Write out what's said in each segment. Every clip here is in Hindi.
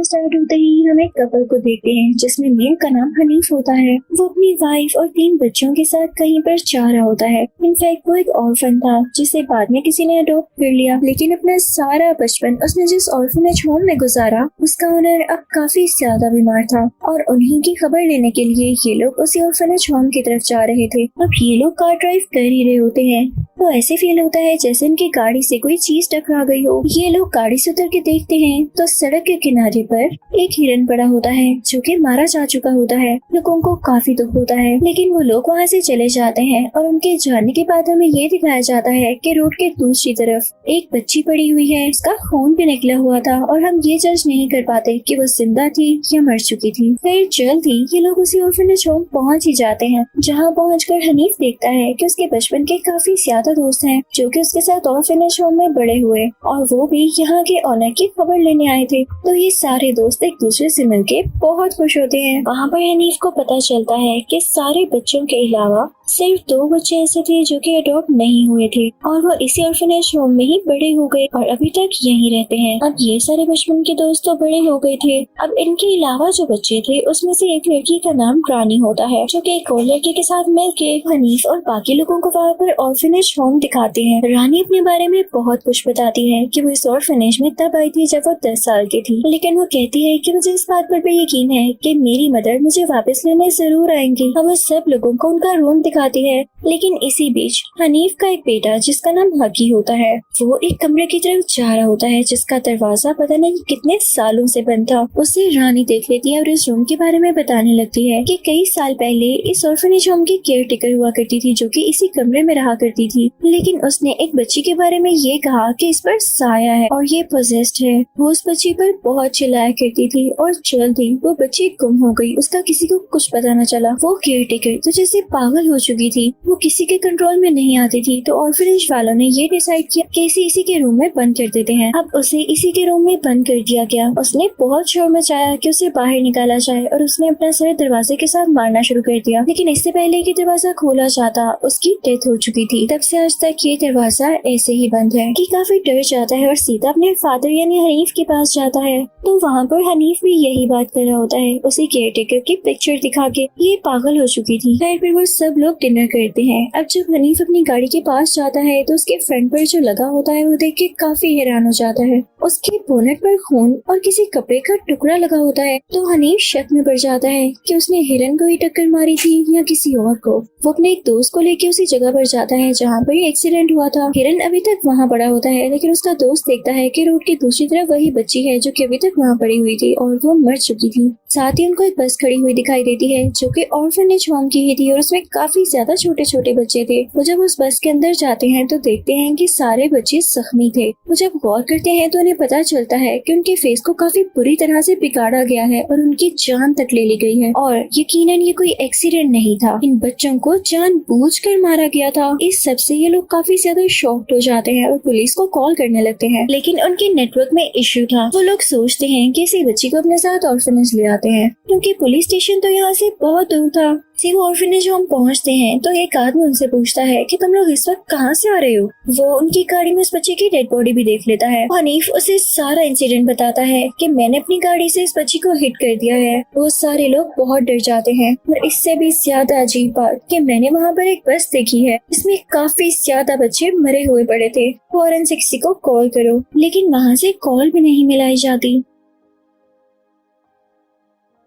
स्टार्ट होते ही हम एक कपल को देखते हैं जिसमें मेल का नाम हनीफ होता है। वो अपनी वाइफ और 3 बच्चों के साथ कहीं पर जा रहा होता है। इनफैक्ट वो एक ऑर्फन था जिसे बाद में किसी ने अडॉप्ट कर लिया, लेकिन अपना सारा बचपन उसने जिस ऑर्फनेज होम में गुजारा उसका ओनर अब काफी ज्यादा बीमार था और उन्हीं की खबर लेने के लिए ये लोग उसी ऑर्फनेज होम की तरफ जा रहे थे। अब ये लोग कार ड्राइव कर ही रहे होते हैं तो ऐसे फील होता है जैसे इनकी गाड़ी से कोई चीज टकरा गई हो। ये लोग गाड़ी से उतर के देखते हैं तो सड़क के किनारे पर एक हिरन पड़ा होता है जो कि मारा जा चुका होता है। लोगों को काफी दुख होता है, लेकिन वो लोग वहाँ से चले जाते हैं और उनके जाने के बाद हमें ये दिखाया जाता है कि रोड के दूसरी तरफ एक बच्ची पड़ी हुई है, उसका खून भी निकला हुआ था और हम ये जज नहीं कर पाते कि वो जिंदा थी या मर चुकी थी। फिर जल्द ही ये लोग उसी ऑर्फनेज होम पहुँच ही जाते हैं, जहाँ पहुँचकर हनीफ देखता है कि उसके बचपन के काफी ज्यादा दोस्त हैं जो कि उसके साथ ऑर्फनेज होम में बड़े हुए और वो भी यहाँ के ऑनर की खबर लेने आए थे। तो ये सारे दोस्त एक दूसरे से मिलके बहुत खुश होते हैं। वहाँ पर हनीफ को पता चलता है कि सारे बच्चों के अलावा सिर्फ 2 बच्चे ऐसे थे जो कि अडॉप्ट नहीं हुए थे और वो इसी ऑर्फनेज होम में ही बड़े हो गए और अभी तक यहीं रहते हैं। अब ये सारे बचपन के दोस्त तो बड़े हो गए थे। अब इनके अलावा जो बच्चे थे उसमें से एक लड़की का नाम रानी होता है जो कि एक और लड़के के साथ मिलके हनीफ और बाकी लोगों को वहाँ पर ऑर्फनेज होम दिखाती है। रानी अपने बारे में बहुत कुछ बताती है कि वो इस ऑर्फनेज में तब आई थी जब वो 10 साल की थी, लेकिन वो कहती है कि मुझे इस बात पर भी यकीन है कि मेरी मदर मुझे वापस लेने जरूर आएंगी। अब वो सब लोगों को उनका रूम दिखाती है, लेकिन इसी बीच हनीफ का एक बेटा जिसका नाम हकी होता है वो एक कमरे की तरफ जा रहा होता है जिसका दरवाजा पता नहीं कितने सालों से बंद था। उसे रानी देख लेती है और इस रूम के बारे में बताने लगती है कि कई साल पहले इस ऑर्फनेज होम की केयर टेकर हुआ करती थी जो कि इसी कमरे में रहा करती थी, लेकिन उसने एक बच्ची के बारे में ये कहा कि इस पर साया है और ये पोजेस्ड है। वो उस बच्ची पर बहुत चिल्लाया करती थी और जल्द ही वो बच्ची गुम हो गई। उसका किसी को कुछ पता न चला। वो केयर टेकर तो जैसे पागल हो चुकी थी, वो किसी के कंट्रोल में नहीं आती थी। तो ऑर्फनेज वालों ने ये डिसाइड किया कि इसी के रूम में बंद कर देते हैं। अब उसे इसी के रूम में बंद कर दिया गया। उसने बहुत शोर मचाया कि उसे बाहर निकाला जाए और उसने अपना सर दरवाजे के साथ मारना शुरू कर दिया, लेकिन इससे पहले कि दरवाजा खोला जाता उसकी डेथ हो चुकी थी। तब से आज तक ये दरवाजा ऐसे ही बंद है। कि काफी डर जाता है और सीधा अपने फादर यानी हनीफ के पास जाता है। तो वहाँ पर हनीफ भी यही बात कर रहा होता है उसी केयर टेकर की पिक्चर दिखा के। ये पागल हो चुकी थी। फिर वो सब लोग डिनर करते हैं। अब जब हनीफ अपनी गाड़ी के पास जाता है तो उसके फ्रंट पर जो लगा होता है वो देख के काफी हैरान हो जाता है। उसके बोनेट पर खून और किसी कपड़े का टुकड़ा लगा होता है। तो हनीफ शक में पड़ जाता है कि उसने हिरन को ही टक्कर मारी थी या किसी और को। वो अपने एक दोस्त को लेके उसी जगह पर जाता है जहाँ पर एक्सीडेंट हुआ था। हिरन अभी तक वहाँ पड़ा होता है, लेकिन उसका दोस्त देखता है कि रोड की दूसरी तरफ वही बच्ची है जो कि अभी तक वहाँ पड़ी हुई थी और वो मर चुकी थी। साथ ही उनको एक बस खड़ी हुई दिखाई देती है जो कि ऑर्फनेज होम की ही थी और उसमें काफी ज्यादा छोटे छोटे बच्चे थे। वो जब उस बस के अंदर जाते हैं तो देखते हैं कि सारे बच्चे जख्मी थे। वो जब गौर करते हैं तो उन्हें पता चलता है कि उनके फेस को काफी बुरी तरह से बिगाड़ा गया है और उनकी जान तक ले ली गई है और यकीनन ये कोई एक्सीडेंट नहीं था। इन बच्चों को जानबूझकर मारा गया था। इस सब से ये लोग काफी ज्यादा शॉक्ड हो जाते हैं और पुलिस को कॉल करने लगते हैं, लेकिन उनके नेटवर्क में इश्यू था। वो लोग सोचते हैं कि इसी बच्ची को अपने साथ ऑर्फनेज ले आते हैं क्योंकि पुलिस स्टेशन तो यहाँ से बहुत दूर था। वो ऑर्फनेज होम पहुँचते हैं तो एक आदमी उनसे पूछता है कि तुम लोग इस वक्त कहाँ से आ रहे हो। वो उनकी गाड़ी में उस बच्चे की डेड बॉडी भी देख लेता है। हनीफ उसे सारा इंसिडेंट बताता है कि मैंने अपनी गाड़ी से इस बच्ची को हिट कर दिया है। वो सारे लोग बहुत डर जाते हैं और इससे भी ज्यादा अजीब बात कि मैंने वहाँ पर एक बस देखी है इसमें काफी ज्यादा बच्चे मरे हुए पड़े थे। फौरन 60 को कॉल करो, लेकिन वहाँ से कॉल भी नहीं मिलाई जाती।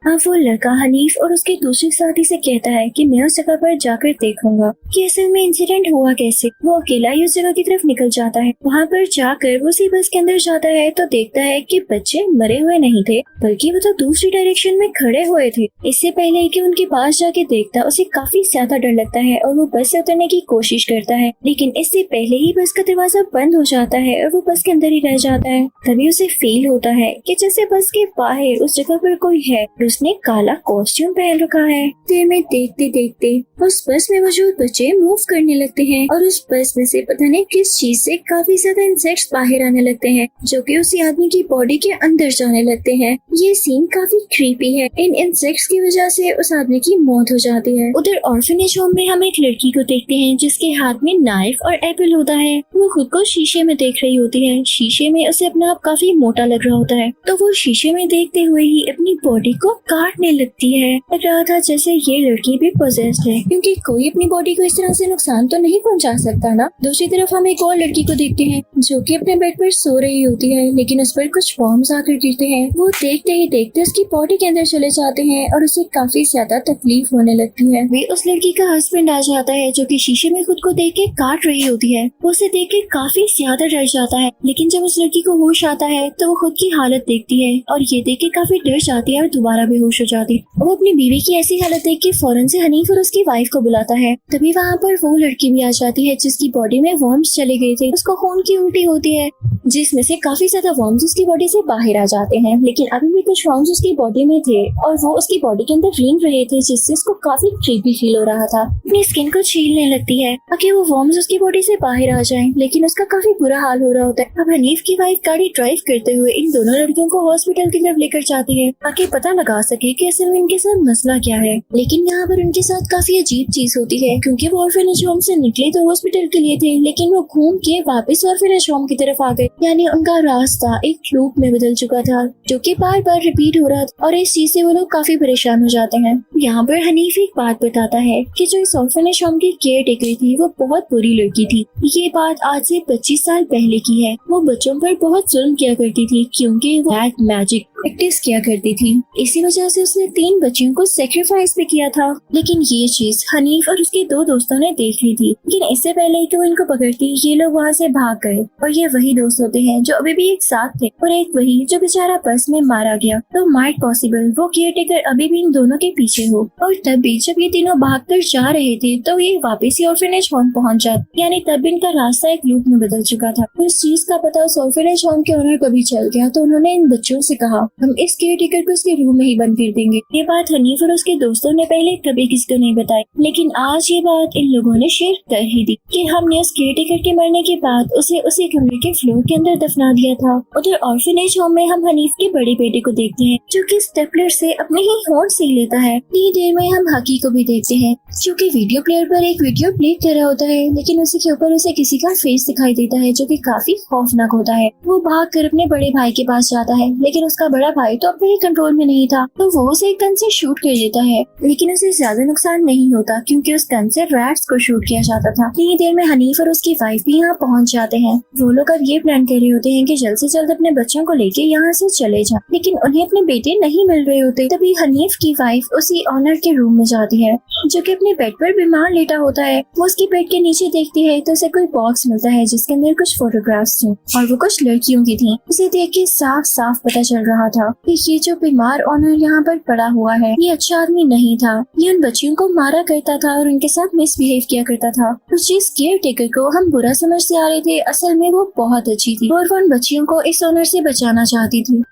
अब वो लड़का हनीफ और उसके दूसरे साथी से कहता है कि मैं उस जगह पर जाकर देखूंगा कि असल में इंसिडेंट हुआ कैसे। वो अकेला ही उस जगह की तरफ निकल जाता है। वहाँ पर जाकर वो उसी बस के अंदर जाता है तो देखता है कि बच्चे मरे हुए नहीं थे, बल्कि वो तो दूसरी डायरेक्शन में खड़े हुए थे। इससे पहले कि उनके पास जाके देखता उसे काफी ज्यादा डर लगता है और वो बस से उतरने की कोशिश करता है, लेकिन इससे पहले ही बस का दरवाजा बंद हो जाता है और वो बस के अंदर ही रह जाता है। तभी उसे फील होता है कि जैसे बस के बाहर उस जगह पर कोई है। उसने काला कॉस्ट्यूम पहन रखा है। देर में देखते देखते उस बस में मौजूद बच्चे मूव करने लगते हैं और उस बस में से पता नहीं किस चीज से काफी ज्यादा इंसेक्ट्स बाहर आने लगते हैं जो कि उसी आदमी की बॉडी के अंदर जाने लगते हैं। ये सीन काफी क्रीपी है। इन इंसेक्ट्स की वजह से उस आदमी की मौत हो जाती है। उधर ऑर्फनेज होम में हम एक लड़की को देखते हैं जिसके हाथ में नाइफ और एप्पल होता है। वो खुद को शीशे में देख रही होती है। शीशे में उसे अपना आप काफी मोटा लग रहा होता है तो वो शीशे में देखते हुए ही अपनी बॉडी को काटने लगती है। लग रहा था जैसे ये लड़की भी पोजेस्ड है क्योंकि कोई अपनी बॉडी को इस तरह से नुकसान तो नहीं पहुंचा सकता ना। दूसरी तरफ हम एक और लड़की को देखते हैं जो कि अपने बेड पर सो रही होती है लेकिन उस पर कुछ वर्म्स आकर गिरते हैं। वो देखते ही देखते उसकी बॉडी के अंदर चले जाते हैं और उसे काफी ज्यादा तकलीफ होने लगती है। वे उस लड़की का हस्बैंड आ जाता है जो कि शीशे में खुद को देख के काट रही होती है। वो उसे देख के काफी ज्यादा डर जाता है लेकिन जब उस लड़की को होश आता है तो वो खुद की हालत देखती है और ये देख के काफी डर जाती है और दोबारा बेहोश हो जाती है। वो अपनी बीवी की ऐसी हालत देख के फौरन से हनीफ और उसकी वाइफ को बुलाता है। तभी वहाँ पर वो लड़की भी आ जाती है जिसकी बॉडी में वर्म्स चले गए थे। उसको खून की उल्टी होती है जिसमें से काफी ज्यादा वर्म्स उसकी बॉडी से बाहर आ जाते हैं लेकिन अभी भी कुछ वर्म्स उसकी बॉडी में थे और वो उसकी बॉडी के अंदर रेंग रहे थे जिससे उसको काफी क्रीपी फील हो रहा था। अपनी स्किन को छीलने लगती है ताकि वो वर्म्स उसकी बॉडी से बाहर आ जाएं लेकिन उसका काफी बुरा हाल हो रहा होता है। अब हनीफ की वाइफ गाड़ी ड्राइव करते हुए इन दोनों लड़कियों को हॉस्पिटल की तरफ लेकर जाती है ताकि पता लगा सके कि असल में इनके साथ मसला क्या है। लेकिन यहाँ पर उनके साथ काफी अजीब चीज होती है क्योंकि वो ऑर्फनेज होम से निकले तो हॉस्पिटल के लिए थे लेकिन वो घूम के वापस ऑर्फनेज होम की तरफ आ गए। यानी उनका रास्ता एक लूप में बदल चुका था जो कि बार बार रिपीट हो रहा था और इस चीज से वो लोग काफी परेशान हो जाते हैं। यहाँ पर हनीफ एक बात बताता है कि जो इस ऑर्फनेज होम की केयर टेकर थी वो बहुत बुरी लड़की थी। ये बात आज से 25 साल पहले की है। वो बच्चों पर बहुत जुल्म किया करती थी क्योंकि वो ब्लैक मैजिक प्रैक्टिस किया करती थी। इसी वजह से उसने 3 बच्चियों को सेक्रीफाइस भी किया था। लेकिन ये चीज हनीफ और उसके 2 दोस्तों ने देख ली थी। लेकिन इससे पहले कि वो इनको पकड़ती ये लोग वहाँ से भाग गए और ये वही दोस्त होते हैं जो अभी भी एक साथ थे और एक वही जो बेचारा बस में मारा गया। तो माइट पॉसिबल वो केयर टेकर अभी भी इन दोनों के पीछे हो। और तब भी जब ये तीनों भागकर जा रहे थे तो ये वापस ही ऑर्फनेज होम पहुंच जाते। यानी तब इनका रास्ता एक लूप में बदल चुका था। तो इस चीज का पता उस ऑर्फनेज होम के ओनर को भी चल गया तो उन्होंने इन बच्चों से कहा हम इस केयर टेकर को उसके रूम में ही बंद कर देंगे। ये बात हनीफ और उसके दोस्तों ने पहले कभी किसी को नहीं बताई लेकिन आज ये बात इन लोगों ने शेयर कर ही दी कि हमने उस केयर टेकर के मरने के बाद उसे उसी कमरे के फ्लोर के अंदर दफना दिया था। उधर ऑर्फनेज होम में हम हनीफ के बड़े बेटे को देखते हैं जो कि स्टेपलर से अपने ही होंठ सी लेता है। इतनी देर में हम हकी को भी देखते हैं जो कि वीडियो प्लेयर पर एक वीडियो प्ले कर रहा होता है लेकिन उसी के ऊपर उसे किसी का फेस दिखाई देता है जो कि काफी खौफनाक होता है। वो भाग कर अपने बड़े भाई के पास जाता है लेकिन उसका बड़ा भाई तो अपने कंट्रोल में नहीं था तो वो उसे एक गन से शूट कर देता है लेकिन उसे ज्यादा नुकसान नहीं होता क्योंकि उस गन से रैट्स को शूट किया जाता था। इतनी देर में हनीफ और उसकी वाइफ भी यहाँ पहुँच जाते हैं। वो लोग अब ये प्लान कर रहे होते हैं कि जल्द से जल्द अपने बच्चों को लेके यहाँ से चले जाएं लेकिन उन्हें अपने बेटे नहीं मिल रहे होते। तभी हनीफ की वाइफ उसी ऑनर के रूम में जाती है जो कि अपने बेड पर बीमार लेटा होता है। वो उसके बेड के नीचे देखती है तो उसे कोई बॉक्स मिलता है जिसके अंदर कुछ फोटोग्राफ्स थे और वो कुछ लड़कियों की थी। उसे देख के साफ साफ पता चल रहा था कि ये जो बीमार ऑनर यहाँ पर पड़ा हुआ है ये अच्छा आदमी नहीं था। ये उन बच्चियों को मारा करता था और उनके साथ मिसबिहेव किया करता था। उस जिस केयर टेकर को हम बुरा समझते आ रहे थे असल में वो बहुत अच्छी थी और वो उन बच्चियों को इस ऑनर से बचाना चाहती थी।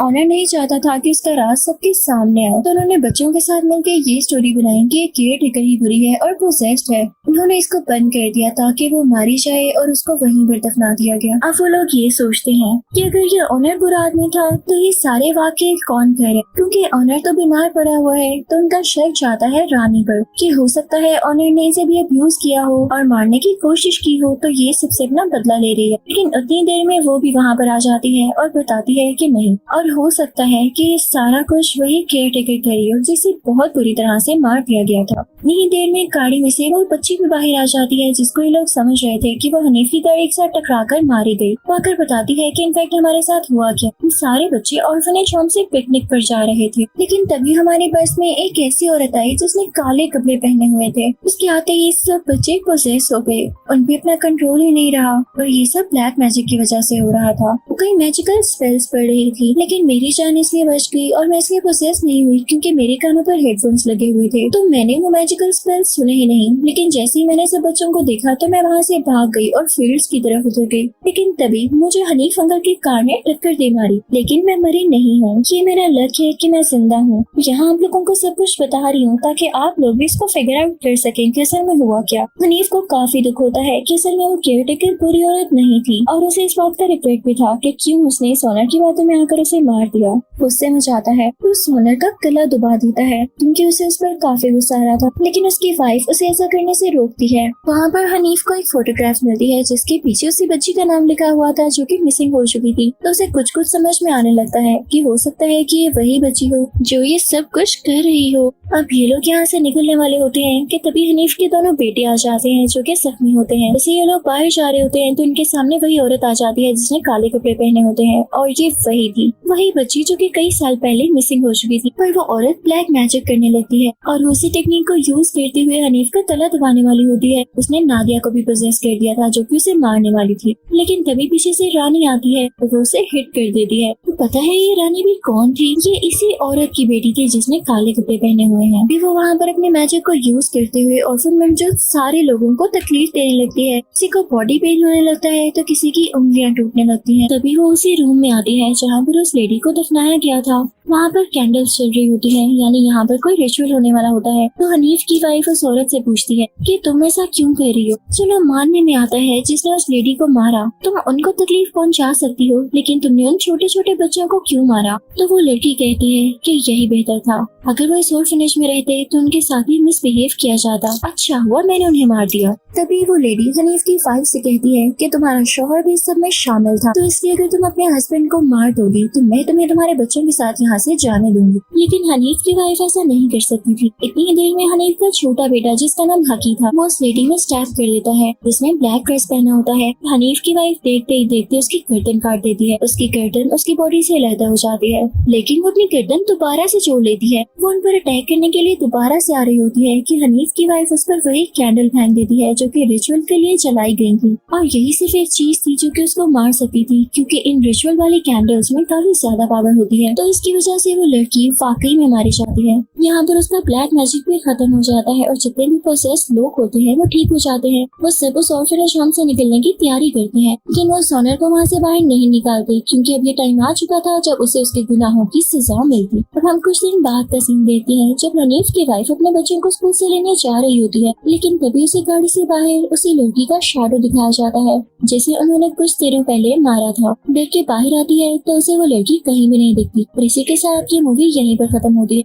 ऑनर नहीं चाहता था कि उसका राज सबके सामने आए तो उन्होंने बच्चों के साथ मिलकर ये स्टोरी बनाई कि केयर टेकर ही बुरी है और पोजेस्ड है। उन्होंने इसको बंद कर दिया ताकि वो मारी जाए और उसको वहीं पर दफना दिया गया। अब वो लोग ये सोचते हैं कि अगर ये ऑनर बुरा आदमी था तो ये सारे वाकये कौन करे क्योंकि ऑनर तो बीमार पड़ा हुआ है तो उनका शक जाता है रानी पर कि हो सकता है ऑनर ने इसे भी अब्यूज किया हो और मारने की कोशिश की हो तो ये सबसे अपना बदला ले रही है। लेकिन उतनी देर में वो भी वहाँ पर आ जाती है और बताती है कि नहीं और हो सकता है कि ये सारा कुछ वही केयर टेकर करी हो जिसे बहुत बुरी तरह से मार दिया गया था। नहीं देर में गाड़ी में से वो बच्ची भी बाहर आ जाती है जिसको ये लोग समझ रहे थे कि वो हनीफ की गाड़ी के साथ टकराकर मारी गई। वो आकर बताती है कि इनफैक्ट हमारे साथ हुआ क्या, हम सारे बच्चे ऑर्फनेज होम से पिकनिक पर जा रहे थे लेकिन तभी हमारी बस में एक ऐसी औरत आई जिसने काले कपड़े पहने हुए थे। उसके आते ही सब बच्चे पोजेस हो गए, उन पे अपना कंट्रोल ही नहीं रहा और ये सब ब्लैक मैजिक की वजह से हो रहा था। वो कई मैजिकल स्पेल्स पढ़ रही थी लेकिन मेरी जान इसलिए बच गई और मैं इसलिए पोजेस नहीं हुई क्योंकि मेरे कानों पर हेडफोन्स लगे हुए थे तो मैंने वो मैजिकल स्पेल्स सुने ही नहीं। लेकिन जैसे जैसे ही मैंने सब बच्चों को देखा तो मैं वहाँ से भाग गई और फील्ड्स की तरफ उतर गई। लेकिन तभी मुझे हनीफ अंकल की कार ने टक्कर दे मारी। लेकिन मैं मरी नहीं हूँ, ये मेरा लक है कि मैं जिंदा हूँ। यहाँ आप लोगों को सब कुछ बता रही हूँ ताकि आप लोग भी इसको फिगर आउट कर सकें कि असल में हुआ क्या। हनीफ को काफी दुख होता है कि असल में वो केयरटेकर बुरी औरत नहीं थी और उसे इस बात का रिग्रेट भी था कि क्यों उसने सोनर की बातों में आकर उसे मार दिया। गुस्से में जाता है तो सोनर का गला दबा देता है क्योंकि उसे उस पर काफी गुस्सा आ रहा था। लेकिन उसकी वाइफ उसे ऐसा करने से रोकती है। वहाँ पर हनीफ को एक फोटोग्राफ मिलती है जिसके पीछे उसी बच्ची का नाम लिखा हुआ था जो कि मिसिंग हो चुकी थी। तो उसे कुछ कुछ समझ में आने लगता है कि हो सकता है कि ये वही बच्ची हो जो ये सब कुछ कर रही हो। अब ये लोग यहाँ से निकलने वाले होते हैं कि तभी हनीफ के दोनों बेटे आ जाते हैं जो कि जख्मी होते हैं। जैसे ये लोग बाहर जा रहे होते हैं तो इनके सामने वही औरत आ जाती है जिसने काले कपड़े पहने होते हैं और ये वही थी, वही बच्ची जो कि कई साल पहले मिसिंग हो चुकी थी। पर वो औरत ब्लैक मैजिक करने लगती है और उसी टेक्निक को यूज करते हुए हनीफ का गला दबाने वाली होती है। उसने नादिया को भी पोजेस कर दिया था जो कि उसे मारने वाली थी। लेकिन तभी पीछे से रानी आती है और वो उसे हिट कर देती है। तो पता है ये रानी भी कौन थी? ये इसी औरत की बेटी थी जिसने काले कपड़े पहने हुए हैं। भी वो वहाँ पर अपने मैजिक को यूज करते हुए और फिर मौजूद सारे लोगों को तकलीफ देने लगती है। किसी को बॉडी पेन होने लगता है तो किसी की उंगलियां टूटने लगती हैं। तभी वो उसी रूम में आती है जहाँ पर उस लेडी को दफनाया गया था। वहाँ पर कैंडल्स चल रही होती हैं, यानी यहाँ पर कोई रिचुअल होने वाला होता है। तो हनीफ की वाइफ उस औरत से पूछती है कि तुम ऐसा क्यों कर रही हो? चलो मानने में आता है जिसने उस लेडी को मारा तुम उनको तकलीफ पहुँचा सकती हो, लेकिन तुमने उन छोटे छोटे बच्चों को क्यों मारा? तो वो लड़की कहती है कि यही बेहतर था, अगर वो इस ऑर्फनेज में रहते तो उनके साथ भी मिसबिहेव किया जाता। अच्छा हुआ मैंने उन्हें मार दिया। तभी वो लेडी हनीफ की वाइफ से कहती है कि तुम्हारा शौहर भी इस सब में शामिल था, तो इसलिए अगर तुम अपने हस्बैंड को मार दोगी तो मैं तुम्हें तुम्हारे बच्चों के साथ यहाँ से जाने दूंगी। लेकिन हनीफ की वाइफ ऐसा नहीं कर सकती थी। इतनी देर में हनीफ का छोटा बेटा जिसका नाम हकी था वो उस लेडी में स्टैब कर देता है जिसने ब्लैक ड्रेस पहना होता है। हनीफ की वाइफ देखते ही देखते उसकी गर्दन काट देती है। उसकी गर्दन उसकी बॉडी से अलग हो जाती है, लेकिन वो अपनी गर्दन दोबारा से जोड़ लेती है। वो उन पर अटैक करने के लिए दोबारा से आ रही होती है कि हनीफ की वाइफ उस पर वही कैंडल फेंक देती है जो कि रिचुअल के लिए जलाई गई थी। और यही सिर्फ एक चीज थी जो कि उसको मार सकती थी, क्योंकि इन रिचुअल वाली कैंडल्स में काफी ज्यादा पावर होती है। तो इसकी वजह से वो लड़की वाकई में मारी जाती है। यहाँ पर उसका ब्लैक मैजिक भी खत्म हो जाता है और जितने भी पोसेस लोग होते हैं वो ठीक हो जाते हैं। वो सब उस ऑर्फनेज होम से निकलने की तैयारी करते हैं, लेकिन वो सोनर को वहाँ से बाहर नहीं निकालते क्योंकि अब ये टाइम आ चुका था जब उसे उसके गुनाहों की सजा मिलती। अब हम कुछ दिन बाद का सीन देखते हैं जब हनीफ की वाइफ अपने बच्चों को स्कूल से लेने जा रही होती है, लेकिन तभी उसे गाड़ी से बाहर उसी लड़की का शैडो दिखाया जाता है जिसे उन्होंने कुछ देरों पहले मारा था। देख के बाहर आती है तो उसे वो लड़की कहीं भी नहीं दिखती। और इसी के साथ ये मूवी यहीं पर खत्म होती है।